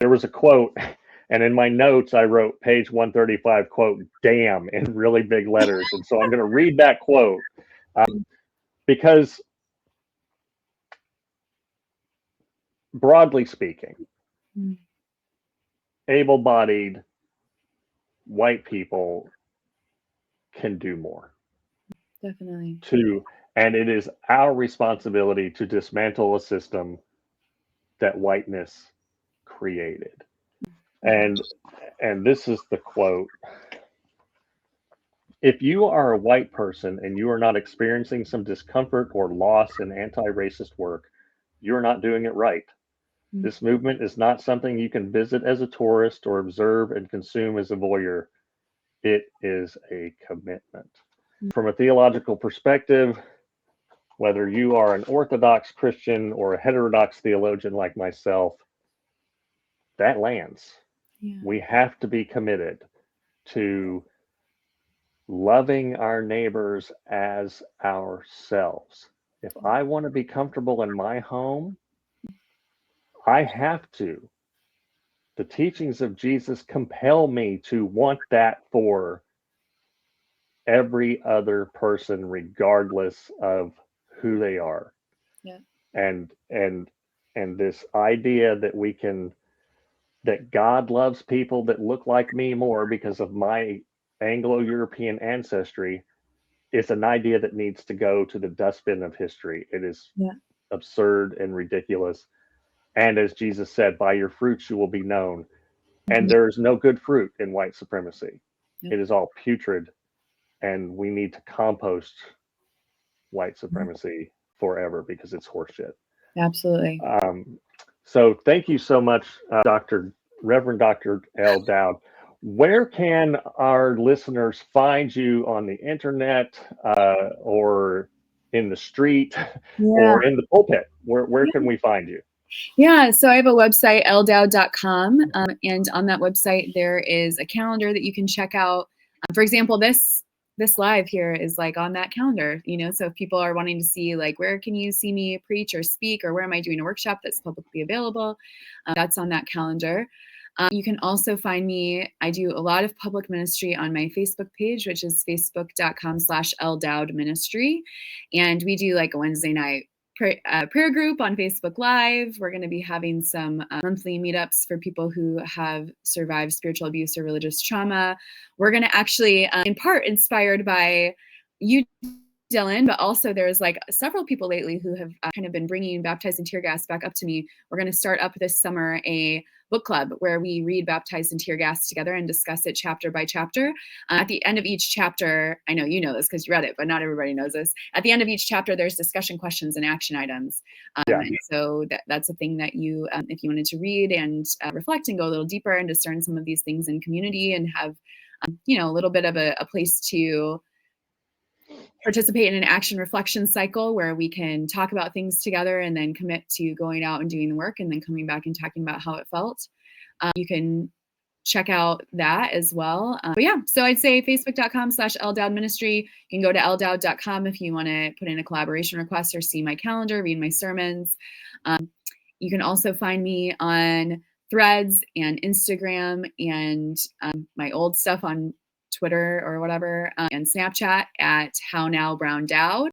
there was a quote, and in my notes I wrote page 135, quote, "damn," in really big letters. And so I'm going to read that quote because, broadly speaking, able-bodied white people can do more. Definitely. And it is our responsibility to dismantle a system that whiteness created. And this is the quote: "If you are a white person and you are not experiencing some discomfort or loss in anti-racist work, you're not doing it right. This movement is not something you can visit as a tourist or observe and consume as a voyeur. It is a commitment." From a theological perspective, whether you are an Orthodox Christian or a heterodox theologian like myself, that lands. Yeah. We have to be committed to loving our neighbors as ourselves. If I want to be comfortable in my home, I have to. The teachings of Jesus compel me to want that for every other person, regardless of who they are. Yeah. And this idea that God loves people that look like me more because of my Anglo-European ancestry is an idea that needs to go to the dustbin of history. It is absurd and ridiculous. And as Jesus said, by your fruits you will be known. And there is no good fruit in white supremacy. It is all putrid, and we need to compost white supremacy forever because it's horseshit. Absolutely. So thank you so much, Reverend Dr. Elle Dowd. Where can our listeners find you on the internet, or in the street, or in the pulpit? Where can we find you? Yeah, so I have a website, elledowd.com, and on that website there is a calendar that you can check out. For example, this live here is like on that calendar, so if people are wanting to see like where can you see me preach or speak, or where am I doing a workshop that's publicly available, that's on that calendar. You can also find me, I do a lot of public ministry on my Facebook page, which is facebook.com/elledowdministry, and we do like a Wednesday night prayer group on Facebook Live. We're going to be having some monthly meetups for people who have survived spiritual abuse or religious trauma. We're going to actually, in part inspired by you, Dillon, but also there's like several people lately who have kind of been bringing Baptized in Teargas back up to me. We're going to start up this summer a book club where we read Baptized in Teargas together and discuss it chapter by chapter. At the end of each chapter, I know you know this because you read it, but not everybody knows this. At the end of each chapter, there's discussion questions and action items. And so that's a thing that you, if you wanted to read and reflect and go a little deeper and discern some of these things in community and have, a little bit of a place to participate in an action reflection cycle where we can talk about things together and then commit to going out and doing the work and then coming back and talking about how it felt. You can check out that as well. But yeah, so I'd say facebook.com/elledowdministry. You can go to elledowd.com if you want to put in a collaboration request or see my calendar, read my sermons. You can also find me on Threads and Instagram and my old stuff on Twitter or whatever, and Snapchat at HowNowBrownDowd.